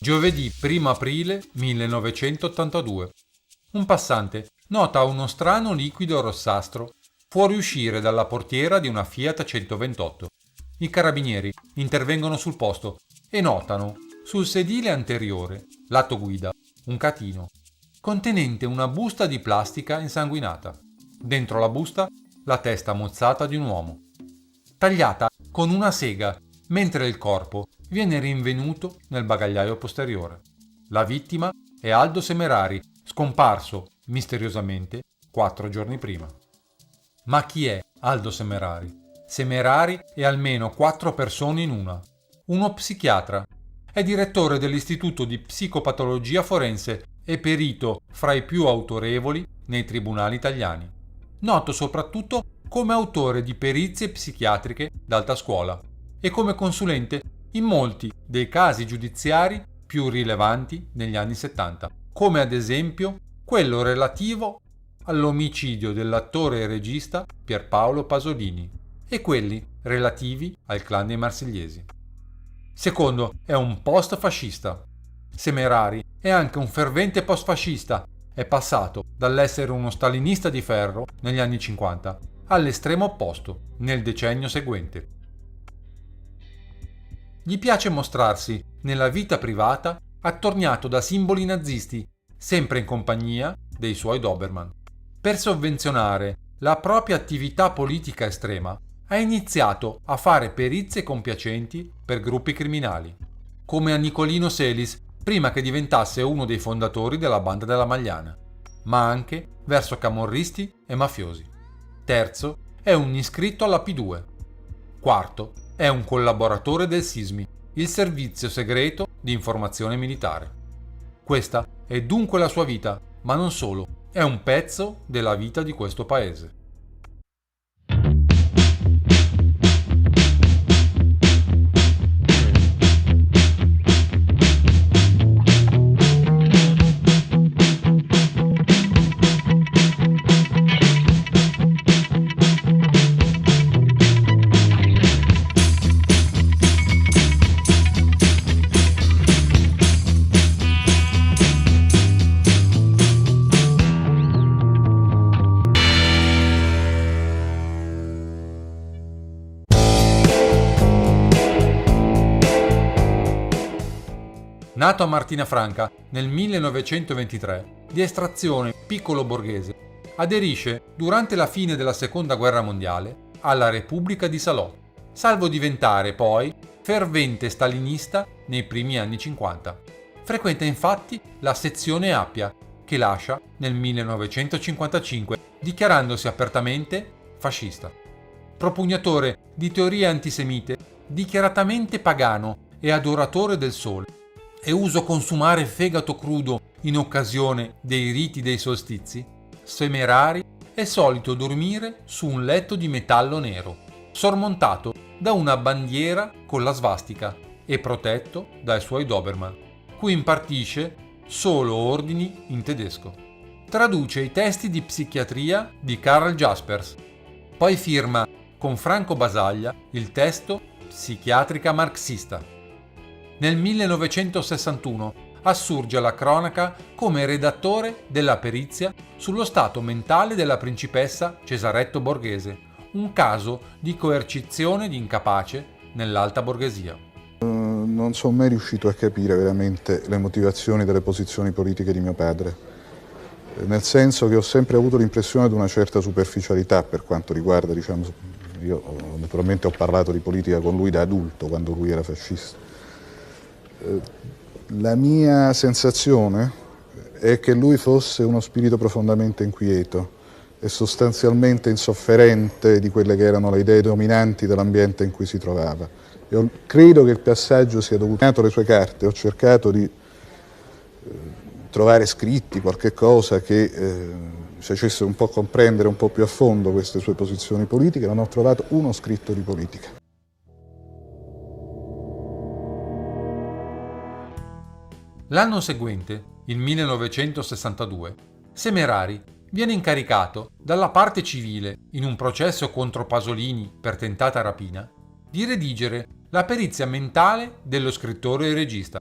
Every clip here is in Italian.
Giovedì 1 aprile 1982. Un passante nota uno strano liquido rossastro fuoriuscire dalla portiera di una Fiat 128. I carabinieri intervengono sul posto e notano sul sedile anteriore, lato guida, un catino, contenente una busta di plastica insanguinata. Dentro la busta la testa mozzata di un uomo, tagliata con una sega, mentre il corpo viene rinvenuto nel bagagliaio posteriore. La vittima è Aldo Semerari, scomparso misteriosamente 4 giorni prima. Ma chi è Aldo Semerari? Semerari è almeno 4 persone in una. Uno psichiatra. È direttore dell'Istituto di Psicopatologia Forense e perito fra i più autorevoli nei tribunali italiani. Noto soprattutto come autore di perizie psichiatriche d'alta scuola e come consulente in molti dei casi giudiziari più rilevanti negli anni 70, come ad esempio quello relativo all'omicidio dell'attore e regista Pierpaolo Pasolini e quelli relativi al clan dei Marsigliesi. Secondo è un post-fascista. Semerari è anche un fervente post-fascista. È passato dall'essere uno stalinista di ferro negli anni 50 all'estremo opposto nel decennio seguente. Gli piace mostrarsi nella vita privata attorniato da simboli nazisti, sempre in compagnia dei suoi Doberman. Per sovvenzionare la propria attività politica estrema, ha iniziato a fare perizie compiacenti per gruppi criminali, come a Nicolino Selis prima che diventasse uno dei fondatori della Banda della Magliana, ma anche verso camorristi e mafiosi. Terzo è un iscritto alla P2. Quarto è un collaboratore del SISMI, il servizio segreto di informazione militare. Questa è dunque la sua vita, ma non solo, è un pezzo della vita di questo paese. Nato a Martina Franca nel 1923, di estrazione piccolo borghese, aderisce durante la fine della Seconda Guerra Mondiale alla Repubblica di Salò, salvo diventare poi fervente stalinista nei primi anni 50. Frequenta infatti la sezione Appia, che lascia nel 1955, dichiarandosi apertamente fascista. Propugnatore di teorie antisemite, dichiaratamente pagano e adoratore del sole, e uso consumare fegato crudo in occasione dei riti dei solstizi, Semerari è solito dormire su un letto di metallo nero, sormontato da una bandiera con la svastica e protetto dai suoi Doberman, cui impartisce solo ordini in tedesco. Traduce i testi di psichiatria di Karl Jaspers, poi firma con Franco Basaglia il testo Psichiatrica marxista. Nel 1961 assurge alla cronaca come redattore della perizia sullo stato mentale della principessa Cesaretto Borghese, un caso di coercizione di incapace nell'alta borghesia. Non sono mai riuscito a capire veramente le motivazioni delle posizioni politiche di mio padre, nel senso che ho sempre avuto l'impressione di una certa superficialità per quanto riguarda, io naturalmente ho parlato di politica con lui da adulto, quando lui era fascista. La mia sensazione è che lui fosse uno spirito profondamente inquieto e sostanzialmente insofferente di quelle che erano le idee dominanti dell'ambiente in cui si trovava. Io credo che il passaggio sia dovuto alle sue carte, ho cercato di trovare scritti, qualche cosa che facesse un po' comprendere un po' più a fondo queste sue posizioni politiche, non ho trovato uno scritto di politica. L'anno seguente, il 1962, Semerari viene incaricato dalla parte civile, in un processo contro Pasolini per tentata rapina, di redigere la perizia mentale dello scrittore e regista.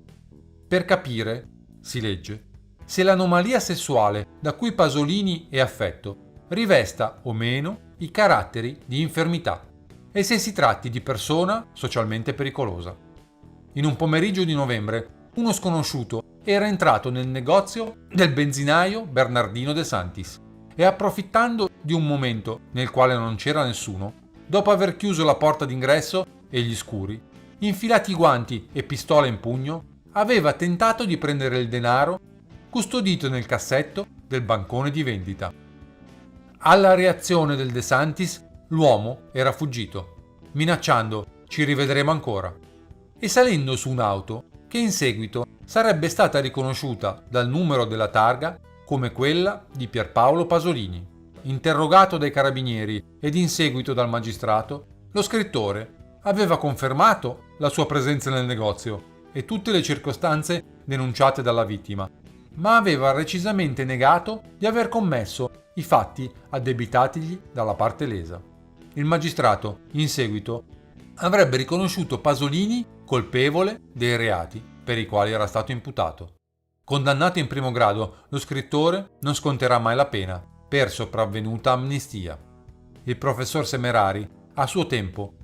per capire, si legge, se l'anomalia sessuale da cui Pasolini è affetto rivesta o meno i caratteri di infermità e se si tratti di persona socialmente pericolosa. In un pomeriggio di novembre, uno sconosciuto era entrato nel negozio del benzinaio Bernardino De Santis e, approfittando di un momento nel quale non c'era nessuno, dopo aver chiuso la porta d'ingresso e gli scuri, infilati i guanti e pistola in pugno, aveva tentato di prendere il denaro custodito nel cassetto del bancone di vendita. Alla reazione del De Santis, l'uomo era fuggito, minacciando "ci rivedremo ancora", e salendo su un'auto che in seguito sarebbe stata riconosciuta dal numero della targa come quella di Pierpaolo Pasolini. Interrogato dai carabinieri ed in seguito dal magistrato, lo scrittore aveva confermato la sua presenza nel negozio e tutte le circostanze denunciate dalla vittima, ma aveva recisamente negato di aver commesso i fatti addebitatigli dalla parte lesa. Il magistrato, in seguito, avrebbe riconosciuto Pasolini colpevole dei reati per i quali era stato imputato. Condannato in primo grado, lo scrittore non sconterà mai la pena per sopravvenuta amnistia. Il professor Semerari, a suo tempo,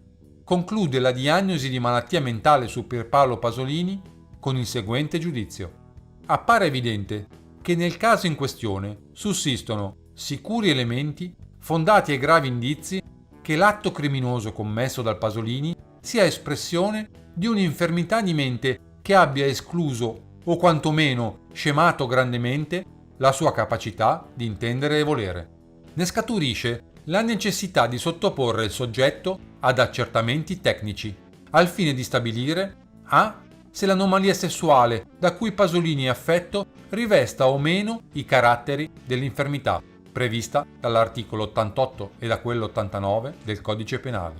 conclude la diagnosi di malattia mentale su Pierpaolo Pasolini con il seguente giudizio. Appare evidente che nel caso in questione sussistono sicuri elementi, fondati e gravi indizi che l'atto criminoso commesso dal Pasolini sia espressione di un'infermità di mente che abbia escluso o quantomeno scemato grandemente la sua capacità di intendere e volere. Ne scaturisce la necessità di sottoporre il soggetto ad accertamenti tecnici, al fine di stabilire a. se l'anomalia sessuale da cui Pasolini è affetto rivesta o meno i caratteri dell'infermità prevista dall'articolo 88 e da quello 89 del Codice Penale.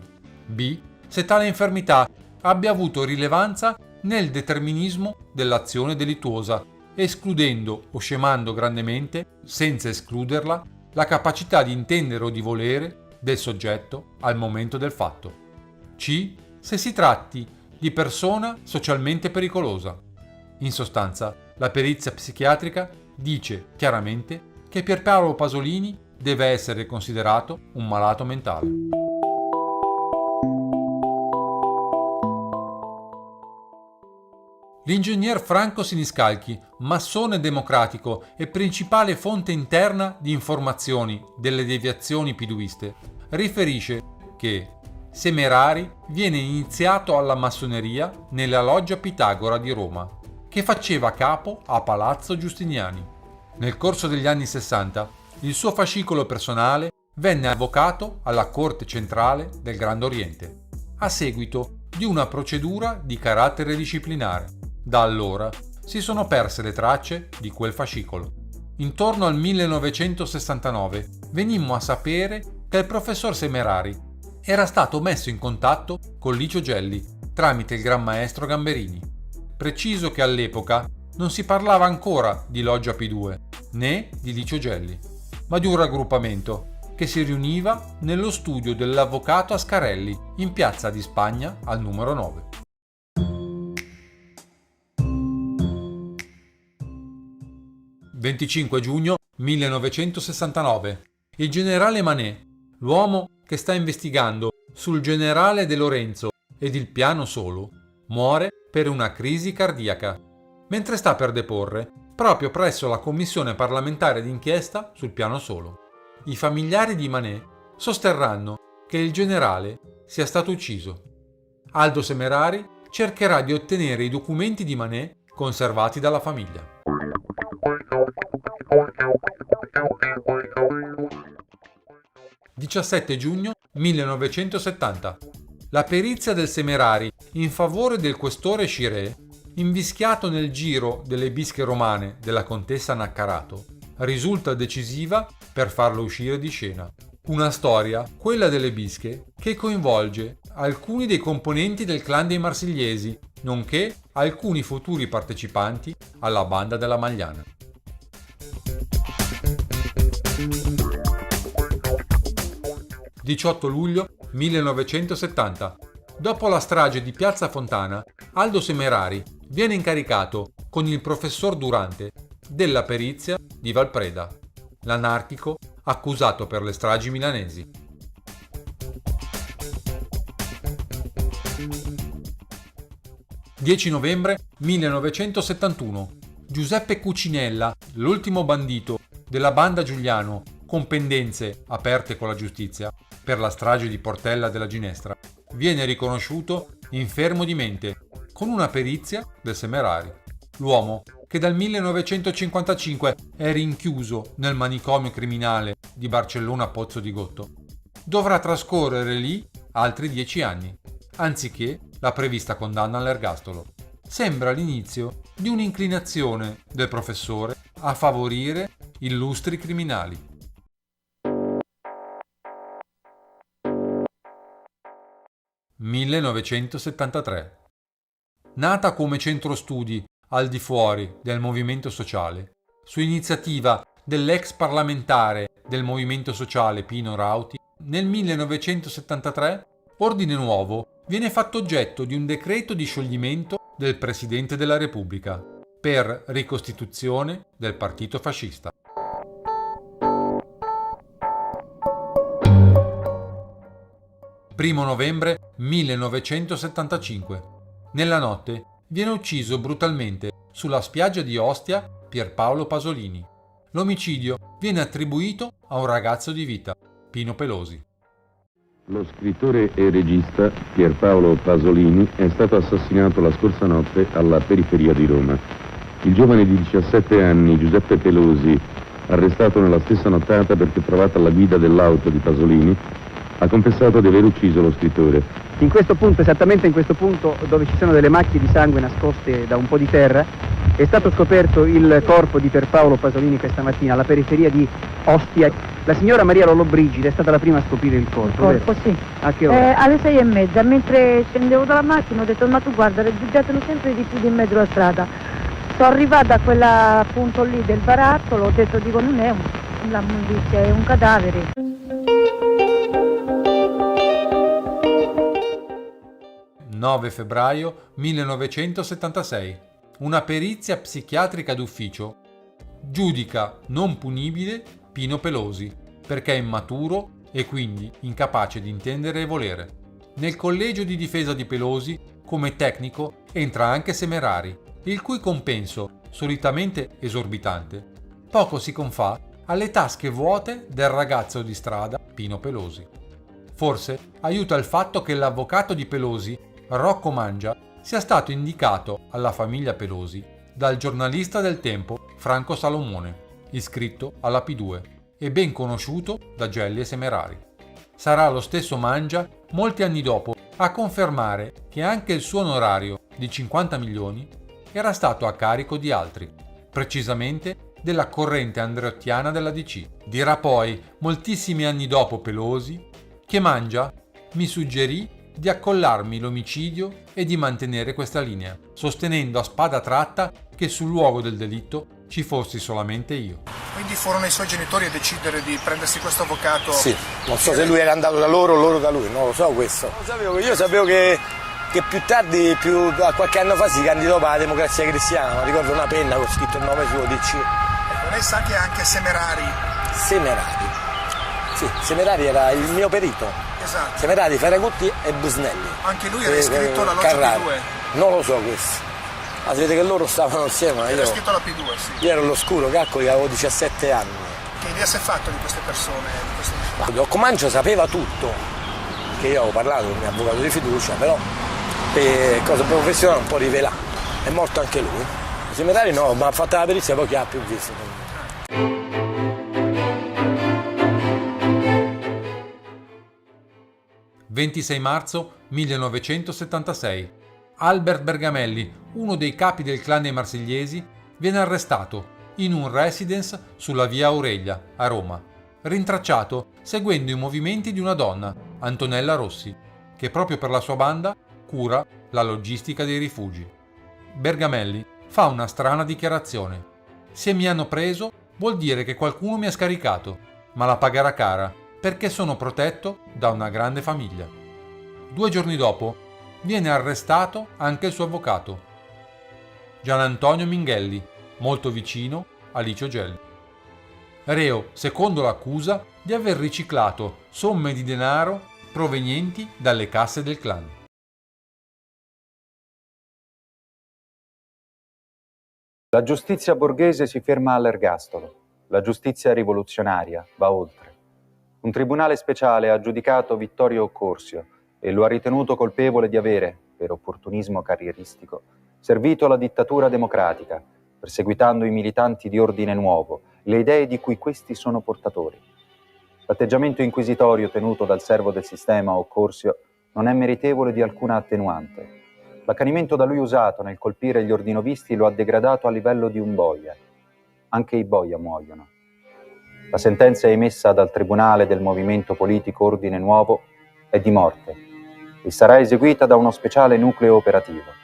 B. se tale infermità abbia avuto rilevanza nel determinismo dell'azione delittuosa, escludendo o scemando grandemente, senza escluderla, la capacità di intendere o di volere del soggetto al momento del fatto. C. se si tratti di persona socialmente pericolosa. In sostanza, la perizia psichiatrica dice chiaramente che Pierpaolo Pasolini deve essere considerato un malato mentale. L'ingegner Franco Siniscalchi, massone democratico e principale fonte interna di informazioni delle deviazioni piduiste, riferisce che Semerari viene iniziato alla massoneria nella loggia Pitagora di Roma, che faceva capo a Palazzo Giustiniani. Nel corso degli anni 60, il suo fascicolo personale venne avvocato alla Corte Centrale del Grande Oriente, a seguito di una procedura di carattere disciplinare. Da allora si sono perse le tracce di quel fascicolo. Intorno al 1969 venimmo a sapere che il professor Semerari era stato messo in contatto con Licio Gelli tramite il Gran Maestro Gamberini. Preciso che all'epoca non si parlava ancora di Loggia P2 né di Licio Gelli, ma di un raggruppamento che si riuniva nello studio dell'avvocato Ascarelli in Piazza di Spagna al numero 9. «25 giugno 1969. Il generale Manet, l'uomo che sta investigando sul generale De Lorenzo ed il piano solo, muore per una crisi cardiaca, mentre sta per deporre proprio presso la commissione parlamentare d'inchiesta sul piano solo. I familiari di Manet sosterranno che il generale sia stato ucciso. Aldo Semerari cercherà di ottenere i documenti di Manet conservati dalla famiglia. «17 giugno 1970. La perizia del Semerari in favore del questore Chiré, invischiato nel giro delle bische romane della contessa Naccarato, risulta decisiva per farlo uscire di scena. Una storia, quella delle bische, che coinvolge alcuni dei componenti del clan dei Marsigliesi, nonché alcuni futuri partecipanti alla banda della Magliana. 18 luglio 1970. Dopo la strage di Piazza Fontana, Aldo Semerari viene incaricato con il professor Durante della perizia di Valpreda, l'anarchico accusato per le stragi milanesi. «10 novembre 1971. Giuseppe Cucinella, l'ultimo bandito della banda Giuliano con pendenze aperte con la giustizia per la strage di Portella della Ginestra, viene riconosciuto infermo di mente con una perizia del Semerari. L'uomo, che dal 1955 è rinchiuso nel manicomio criminale di Barcellona Pozzo di Gotto, dovrà trascorrere lì altri 10 anni, anziché la prevista condanna all'ergastolo. Sembra l'inizio di un'inclinazione del professore a favorire illustri criminali. «1973. Nata come centro studi al di fuori del movimento sociale, su iniziativa dell'ex parlamentare del movimento sociale Pino Rauti, nel 1973 Ordine Nuovo viene fatto oggetto di un decreto di scioglimento del Presidente della Repubblica per ricostituzione del partito fascista. Primo novembre 1975. Nella notte viene ucciso brutalmente sulla spiaggia di Ostia Pierpaolo Pasolini. L'omicidio viene attribuito a un ragazzo di vita, Pino Pelosi. Lo scrittore e regista Pierpaolo Pasolini è stato assassinato la scorsa notte alla periferia di Roma. Il giovane di 17 anni, Giuseppe Pelosi, arrestato nella stessa nottata perché trovato alla guida dell'auto di Pasolini, ha confessato di aver ucciso lo scrittore. In questo punto, esattamente in questo punto dove ci sono delle macchie di sangue nascoste da un po' di terra, è stato scoperto il corpo di Pierpaolo Pasolini questa mattina alla periferia di Ostia. La signora Maria Lollobrigida è stata la prima a scoprire il corpo. Il corpo, sì. A che ora? Alle 6:30, mentre scendevo dalla macchina ho detto: ma tu guarda, rifugiatelo sempre di più di in mezzo alla strada. Sono arrivata a quella punto lì del barattolo, ho detto, dico, non è una mondizia, è un cadavere. «9 febbraio 1976. Una perizia psichiatrica d'ufficio giudica non punibile Pino Pelosi perché è immaturo e quindi incapace di intendere e volere. Nel collegio di difesa di Pelosi, come tecnico, entra anche Semerari, il cui compenso, solitamente esorbitante, poco si confà alle tasche vuote del ragazzo di strada Pino Pelosi. Forse aiuta il fatto che l'avvocato di Pelosi, Rocco Mangia, sia stato indicato alla famiglia Pelosi dal giornalista del tempo Franco Salomone, iscritto alla P2 e ben conosciuto da Gelli e Semerari. Sarà lo stesso Mangia, molti anni dopo, a confermare che anche il suo onorario di 50 milioni era stato a carico di altri, precisamente della corrente andreottiana della DC. Dirà poi, moltissimi anni dopo Pelosi, che Mangia mi suggerì di accollarmi l'omicidio e di mantenere questa linea, sostenendo a spada tratta che sul luogo del delitto ci fossi solamente io. Quindi furono i suoi genitori a decidere di prendersi questo avvocato? Sì, non so se lui era andato da loro o loro da lui, non lo so questo. Io sapevo che più tardi, a qualche anno fa, si candidò per la Democrazia Cristiana, mi ricordo una penna con scritto il nome suo, DC. Ecco, lei sa che anche Semerari? Semerari. Sì, Semerari era il mio perito. Esatto. Semerari, Ferragutti e Busnelli. Anche lui era iscritto alla loggia P2? Non lo so questo. Ma si vede che loro stavano insieme. Era iscritto alla P2, sì. Io ero all'oscuro, calcoli, avevo 17 anni. Che idea si è fatto di queste persone? Rocco Mangia sapeva tutto, che io avevo parlato con il mio avvocato di fiducia, però per cose professionali un po' rivela. È morto anche lui. Semerari no, ma ha fatto la perizia, poi chi ha più visto. 26 marzo 1976. Albert Bergamelli, uno dei capi del clan dei Marsigliesi, viene arrestato in un residence sulla via Aurelia, a Roma, rintracciato seguendo i movimenti di una donna, Antonella Rossi, che proprio per la sua banda cura la logistica dei rifugi. Bergamelli fa una strana dichiarazione. Se mi hanno preso, vuol dire che qualcuno mi ha scaricato, ma la pagherà cara, perché sono protetto da una grande famiglia. 2 giorni dopo viene arrestato anche il suo avvocato. Gian Antonio Minghelli, molto vicino a Licio Gelli. Reo, secondo l'accusa, di aver riciclato somme di denaro provenienti dalle casse del clan. La giustizia borghese si ferma all'ergastolo. La giustizia rivoluzionaria va oltre. Un tribunale speciale ha giudicato Vittorio Occorsio e lo ha ritenuto colpevole di avere, per opportunismo carrieristico, servito la dittatura democratica, perseguitando i militanti di Ordine Nuovo, le idee di cui questi sono portatori. L'atteggiamento inquisitorio tenuto dal servo del sistema Occorsio non è meritevole di alcuna attenuante. L'accanimento da lui usato nel colpire gli ordinovisti lo ha degradato a livello di un boia. Anche i boia muoiono. La sentenza emessa dal Tribunale del Movimento Politico Ordine Nuovo è di morte e sarà eseguita da uno speciale nucleo operativo.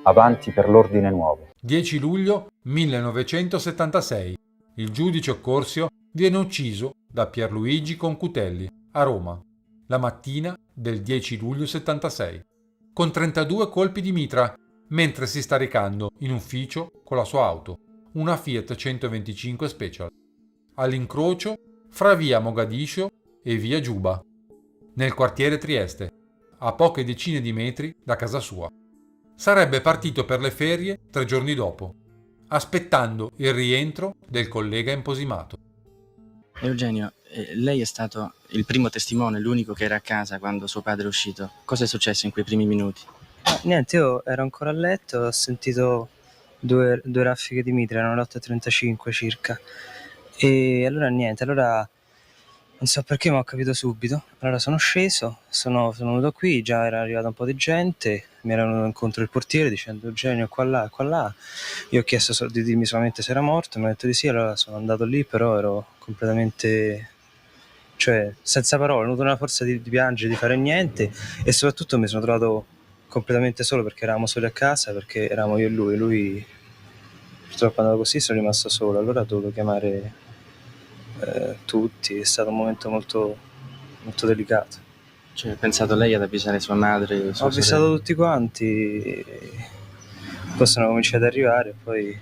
Avanti per l'Ordine Nuovo. 10 luglio 1976. Il giudice Occorsio viene ucciso da Pierluigi Concutelli a Roma, la mattina del 10 luglio 76, con 32 colpi di mitra, mentre si sta recando in ufficio con la sua auto, una Fiat 125 Special, all'incrocio fra via Mogadiscio e via Giuba, nel quartiere Trieste, a poche decine di metri da casa sua. Sarebbe partito per le ferie 3 giorni dopo, aspettando il rientro del collega imposimato. Eugenio, lei è stato il primo testimone, l'unico che era a casa quando suo padre è uscito. Cosa è successo in quei primi minuti? Niente, io ero ancora a letto, ho sentito due raffiche di mitra, erano le 8:35 circa. E allora niente, non so perché, ma ho capito subito. Allora sono sceso, sono venuto qui, già era arrivata un po' di gente, mi era venuto incontro il portiere dicendo Eugenio qua là, qua là. Io ho chiesto di dirmi solamente se era morto, mi ha detto di sì, allora sono andato lì, però ero completamente, cioè senza parole, ho avuto una forza di piangere, di fare niente, e soprattutto mi sono trovato completamente solo perché eravamo soli a casa, perché eravamo io e lui purtroppo è andato così, sono rimasto solo, allora ho dovuto chiamare tutti, è stato un momento molto, molto delicato. Cioè, ha pensato lei ad avvisare sua madre? Ho avvisato tutti quanti, poi sono cominciati ad arrivare e poi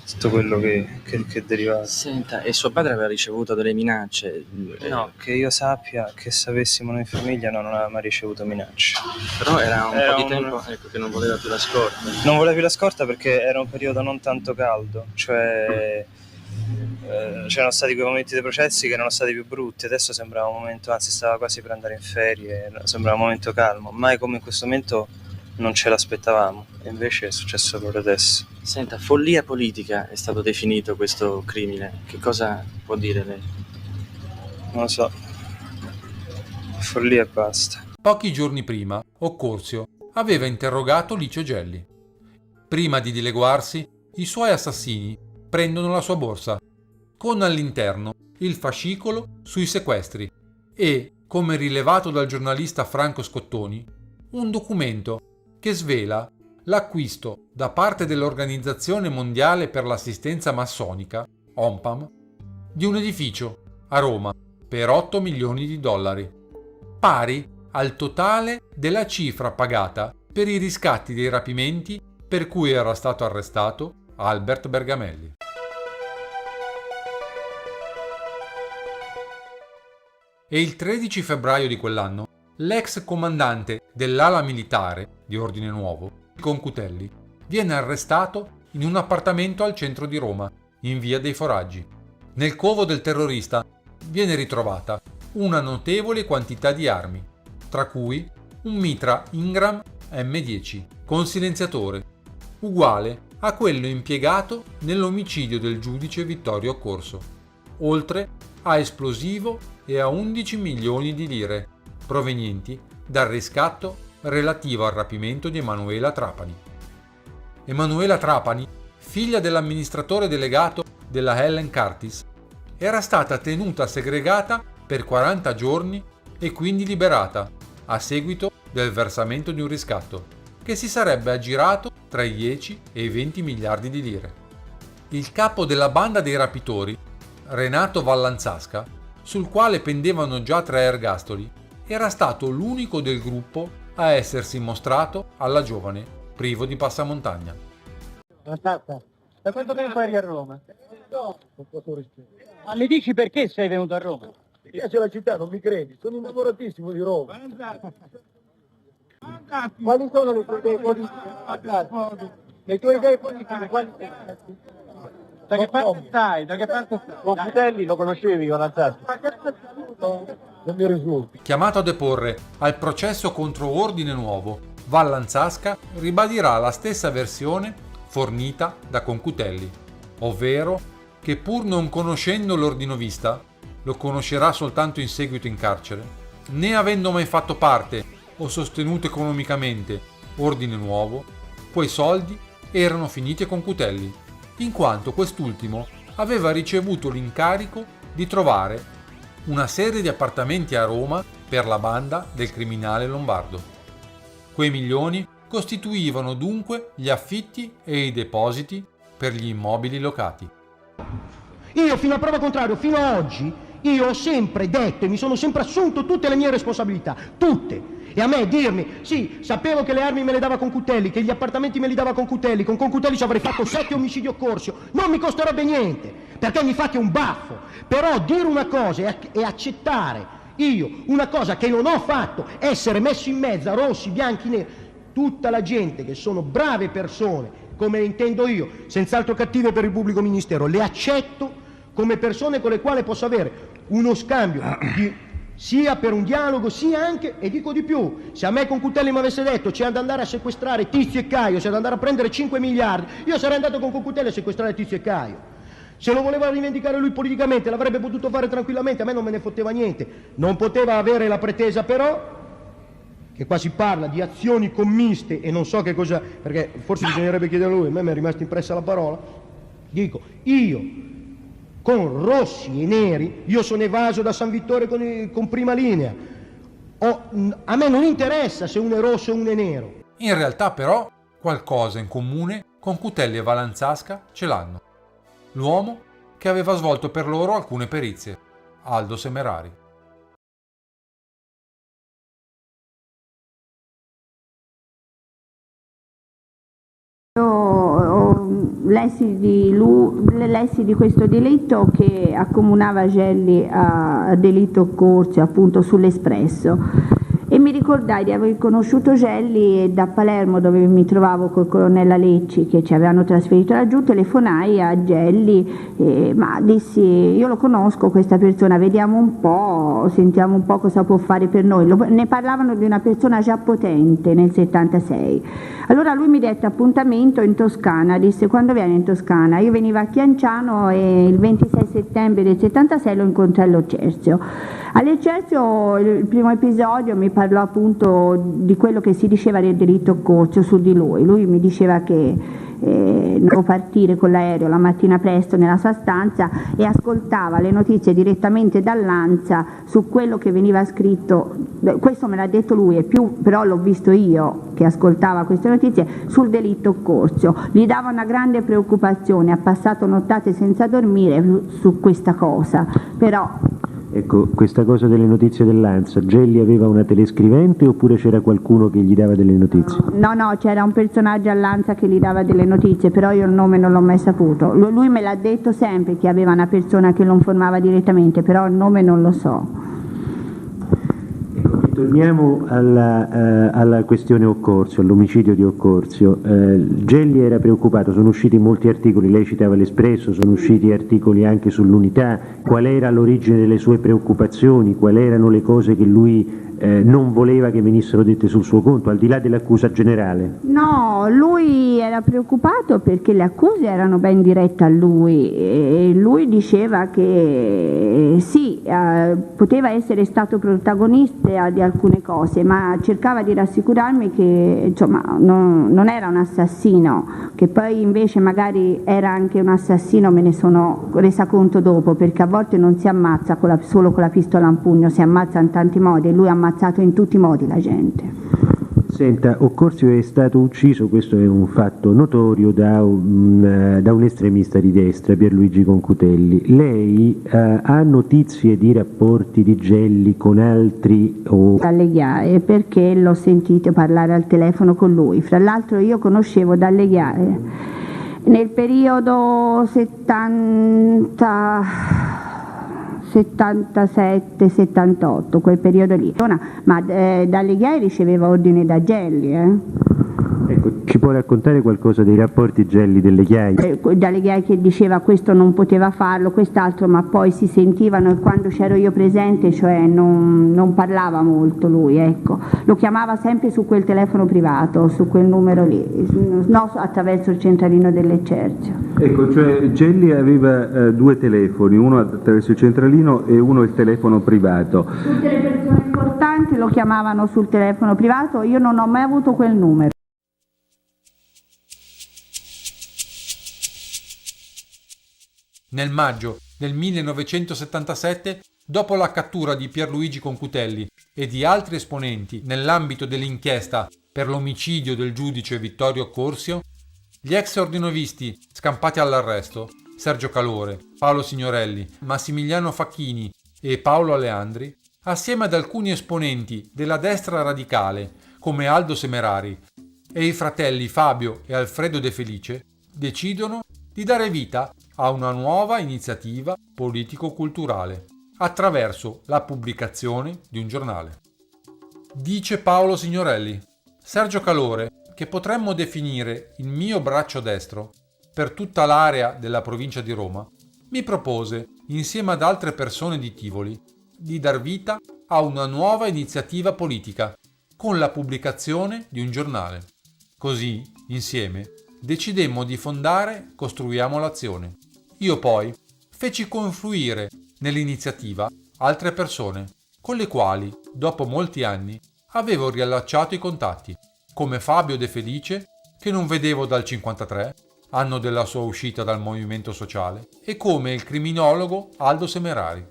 tutto quello che derivava. Senta, e suo padre aveva ricevuto delle minacce? No, che io sappia, che sapessimo noi in famiglia, no, non aveva mai ricevuto minacce. Però era un po' di tempo che non voleva più la scorta. Non voleva più la scorta perché era un periodo non tanto caldo, cioè c'erano stati quei momenti dei processi che erano stati più brutti, adesso sembrava un momento, anzi stava quasi per andare in ferie, sembrava un momento calmo, mai come in questo momento non ce l'aspettavamo, e invece è successo proprio adesso. Senta, follia politica è stato definito questo crimine, che cosa può dire lei? Non lo so, follia e basta. Pochi giorni prima, Occorsio aveva interrogato Licio Gelli. Prima di dileguarsi, i suoi assassini prendono la sua borsa, con all'interno il fascicolo sui sequestri e, come rilevato dal giornalista Franco Scottoni, un documento che svela l'acquisto da parte dell'Organizzazione Mondiale per l'Assistenza Massonica, OMPAM, di un edificio a Roma per $8 milioni, pari al totale della cifra pagata per i riscatti dei rapimenti per cui era stato arrestato Albert Bergamelli. E il 13 febbraio di quell'anno, l'ex comandante dell'ala militare di Ordine Nuovo, Concutelli, viene arrestato in un appartamento al centro di Roma, in via dei Foraggi. Nel covo del terrorista viene ritrovata una notevole quantità di armi, tra cui un mitra Ingram M10 con silenziatore, uguale a quello impiegato nell'omicidio del giudice Vittorio Occorsio, oltre a esplosivo e a 11 milioni di lire, provenienti dal riscatto relativo al rapimento di Emanuela Trapani. Emanuela Trapani, figlia dell'amministratore delegato della Helen Curtis, era stata tenuta segregata per 40 giorni e quindi liberata, a seguito del versamento di un riscatto, che si sarebbe aggirato tra i 10 e i 20 miliardi di lire. Il capo della banda dei rapitori, Renato Vallanzasca, sul quale pendevano già 3 ergastoli, era stato l'unico del gruppo a essersi mostrato alla giovane privo di passamontagna. Da quanto tempo eri a Roma? Ma le dici perché sei venuto a Roma? Mi piace la città, non mi credi? Sono innamoratissimo di Roma. Quali sono le tue idee politiche? Le tue idee politiche quali sono? Da che parte stai? Da che parte stai? Concutelli lo conoscevi, Lanzasca? Non mi risulti. Chiamato a deporre al processo contro Ordine Nuovo, Vallanzasca ribadirà la stessa versione fornita da Concutelli, ovvero che pur non conoscendo l'ordinovista, lo conoscerà soltanto in seguito in carcere, né avendo mai fatto parte o sostenuto economicamente Ordine Nuovo, quei soldi erano finiti a Concutelli, in quanto quest'ultimo aveva ricevuto l'incarico di trovare una serie di appartamenti a Roma per la banda del criminale lombardo. Quei milioni costituivano dunque gli affitti e i depositi per gli immobili locati. Io fino a prova contrario, fino ad oggi, io ho sempre detto e mi sono sempre assunto tutte le mie responsabilità, tutte. E a me dirmi, sì, sapevo che le armi me le dava Concutelli, che gli appartamenti me li dava Concutelli, con Concutelli ci avrei fatto 7 omicidi occorsio, non mi costerebbe niente, perché mi fate un baffo. Però dire una cosa e accettare io una cosa che non ho fatto, essere messo in mezzo a rossi, bianchi, neri, tutta la gente che sono brave persone, come le intendo io, senz'altro cattive per il pubblico ministero, le accetto come persone con le quali posso avere uno scambio sia per un dialogo, sia anche, e dico di più, se a me Concutelli mi avesse detto c'è da andare a sequestrare Tizio e Caio, c'è da andare a prendere 5 miliardi, io sarei andato con Concutelli a sequestrare Tizio e Caio. Se lo voleva rivendicare lui politicamente l'avrebbe potuto fare tranquillamente, a me non me ne fotteva niente. Non poteva avere la pretesa però, che qua si parla di azioni commiste e non so che cosa, perché forse bisognerebbe chiedere a lui, a me mi è rimasta impressa la parola, dico, io con rossi e neri, io sono evaso da San Vittore con prima linea, a me non interessa se uno è rosso o uno è nero. In realtà però qualcosa in comune Concutelli e Vallanzasca ce l'hanno. L'uomo che aveva svolto per loro alcune perizie, Aldo Semerari. Lessi di questo delitto che accomunava Gelli a delitto occorsio appunto sull'Espresso e mi ricordai di aver conosciuto Gelli da Palermo, dove mi trovavo col colonnella Lecci che ci avevano trasferito laggiù. Telefonai a Gelli ma dissi io lo conosco questa persona, vediamo un po', sentiamo un po' cosa può fare per noi. Ne parlavano di una persona già potente nel 76. Allora lui mi dette appuntamento in Toscana, disse quando vieni in Toscana? Io venivo a Chianciano e il 26 settembre del 76 lo incontrai all'Ocerzio. All'Ocerzio il primo episodio mi parlò appunto di quello che si diceva del delitto occorsio su di lui. Lui mi diceva che dovevo partire con l'aereo la mattina presto nella sua stanza e ascoltava le notizie direttamente dall'Ansa su quello che veniva scritto, questo me l'ha detto lui e più però l'ho visto io che ascoltava queste notizie, sul delitto occorsio. Gli dava una grande preoccupazione, ha passato nottate senza dormire su questa cosa, però... Ecco, questa cosa delle notizie dell'Ansa, Gelli aveva una telescrivente oppure c'era qualcuno che gli dava delle notizie? No, c'era un personaggio all'Ansa che gli dava delle notizie, però io il nome non l'ho mai saputo. Lui me l'ha detto sempre che aveva una persona che lo informava direttamente, però il nome non lo so. Torniamo alla questione Occorsio, all'omicidio di Occorsio. Gelli era preoccupato, sono usciti molti articoli, lei citava l'Espresso, sono usciti articoli anche sull'Unità. Qual era l'origine delle sue preoccupazioni, quali erano le cose che lui non voleva che venissero dette sul suo conto, al di là dell'accusa generale? No, lui era preoccupato perché le accuse erano ben dirette a lui e lui diceva che sì, poteva essere stato protagonista di alcune cose, ma cercava di rassicurarmi che insomma non era un assassino, che poi invece magari era anche un assassino, me ne sono resa conto dopo, perché a volte non si ammazza solo con la pistola in pugno, si ammazza in tanti modi e lui ha ammazzato in tutti i modi la gente. Senta, Occorsio è stato ucciso, questo è un fatto notorio, da un estremista di destra, Pierluigi Concutelli. Lei ha notizie di rapporti di Gelli con altri? Dalle Chiaie, perché l'ho sentito parlare al telefono con lui. Fra l'altro io conoscevo Dalle Chiaie Nel periodo 77-78, quel periodo lì. Ma dalle Ghiai riceveva ordine da Gelli. Ecco, ci può raccontare qualcosa dei rapporti Gelli-Delle Ghiai? Dalle Ghiai che diceva questo non poteva farlo, quest'altro, ma poi si sentivano, e quando c'ero io presente, cioè non parlava molto lui, ecco. Lo chiamava sempre su quel telefono privato, su quel numero lì, no attraverso il centralino dell'Ecercito. Ecco, cioè Gelli aveva due telefoni, uno attraverso il centralino e uno il telefono privato. Tutte le persone importanti lo chiamavano sul telefono privato, io non ho mai avuto quel numero. Nel maggio del 1977, dopo la cattura di Pierluigi Concutelli e di altri esponenti nell'ambito dell'inchiesta per l'omicidio del giudice Vittorio Occorsio, gli ex ordinovisti scampati all'arresto, Sergio Calore, Paolo Signorelli, Massimiliano Facchini e Paolo Aleandri, assieme ad alcuni esponenti della destra radicale come Aldo Semerari e i fratelli Fabio e Alfredo De Felice, decidono di dare vita a una nuova iniziativa politico-culturale attraverso la pubblicazione di un giornale. Dice Paolo Signorelli: Sergio Calore, che potremmo definire il mio braccio destro per tutta l'area della provincia di Roma, mi propose, insieme ad altre persone di Tivoli, di dar vita a una nuova iniziativa politica con la pubblicazione di un giornale. Così, insieme, decidemmo di fondare Costruiamo l'Azione. Io poi feci confluire nell'iniziativa altre persone, con le quali, dopo molti anni, avevo riallacciato i contatti, come Fabio De Felice, che non vedevo dal 1953, anno della sua uscita dal Movimento Sociale, e come il criminologo Aldo Semerari.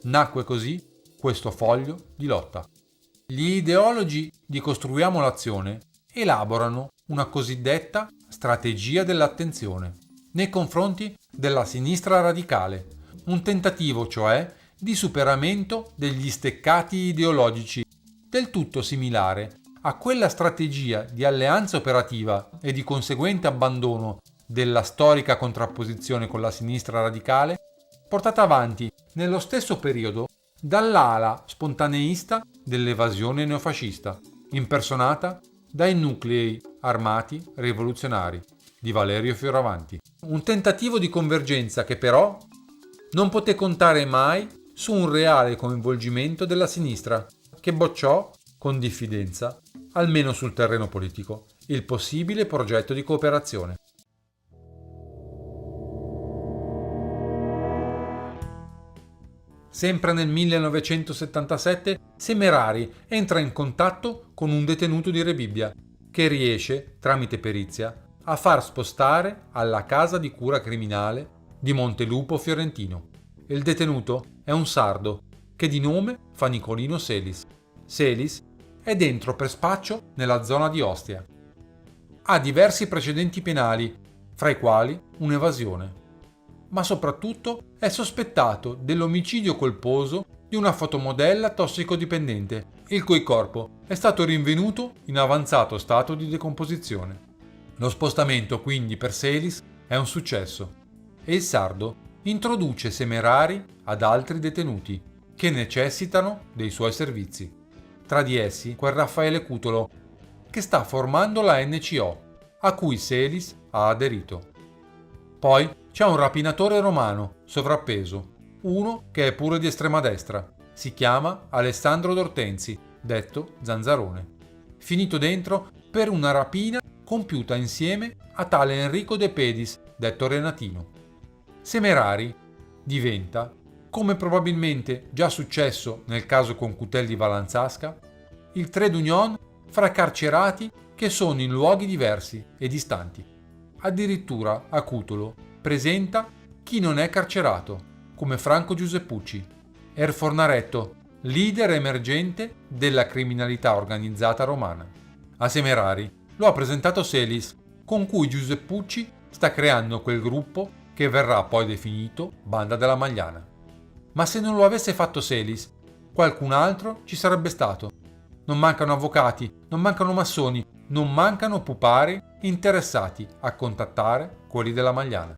Nacque così questo foglio di lotta. Gli ideologi di Costruiamo l'Azione elaborano una cosiddetta strategia dell'attenzione nei confronti della sinistra radicale, un tentativo cioè di superamento degli steccati ideologici, del tutto similare a quella strategia di alleanza operativa e di conseguente abbandono della storica contrapposizione con la sinistra radicale, portata avanti nello stesso periodo dall'ala spontaneista dell'evasione neofascista, impersonata dai nuclei armati rivoluzionari di Valerio Fioravanti. Un tentativo di convergenza che però non poté contare mai su un reale coinvolgimento della sinistra, che bocciò con diffidenza, almeno sul terreno politico, il possibile progetto di cooperazione. Sempre nel 1977 Semerari entra in contatto con un detenuto di Rebibbia che riesce, tramite perizia, a far spostare alla casa di cura criminale di Montelupo Fiorentino. Il detenuto è un sardo che di nome fa Nicolino Selis. Selis è dentro per spaccio nella zona di Ostia. Ha diversi precedenti penali, fra i quali un'evasione. Ma soprattutto è sospettato dell'omicidio colposo di una fotomodella tossicodipendente, il cui corpo è stato rinvenuto in avanzato stato di decomposizione. Lo spostamento quindi per Selis è un successo e il sardo introduce Semerari ad altri detenuti che necessitano dei suoi servizi. Tra di essi quel Raffaele Cutolo che sta formando la NCO, a cui Selis ha aderito. Poi c'è un rapinatore romano, sovrappeso, uno che è pure di estrema destra. Si chiama Alessandro D'Ortenzi, detto Zanzarone. Finito dentro per una rapina compiuta insieme a tale Enrico De Pedis, detto Renatino. Semerari diventa, come probabilmente già successo nel caso Concutelli Valanzasca, il trade union fra carcerati che sono in luoghi diversi e distanti. Addirittura a Cutolo presenta chi non è carcerato, come Franco Giuseppucci, Erfornaretto, leader emergente della criminalità organizzata romana. A Semerari lo ha presentato Selis, con cui Giuseppucci sta creando quel gruppo che verrà poi definito Banda della Magliana. Ma se non lo avesse fatto Selis, qualcun altro ci sarebbe stato. Non mancano avvocati, non mancano massoni, non mancano pupari interessati a contattare quelli della Magliana.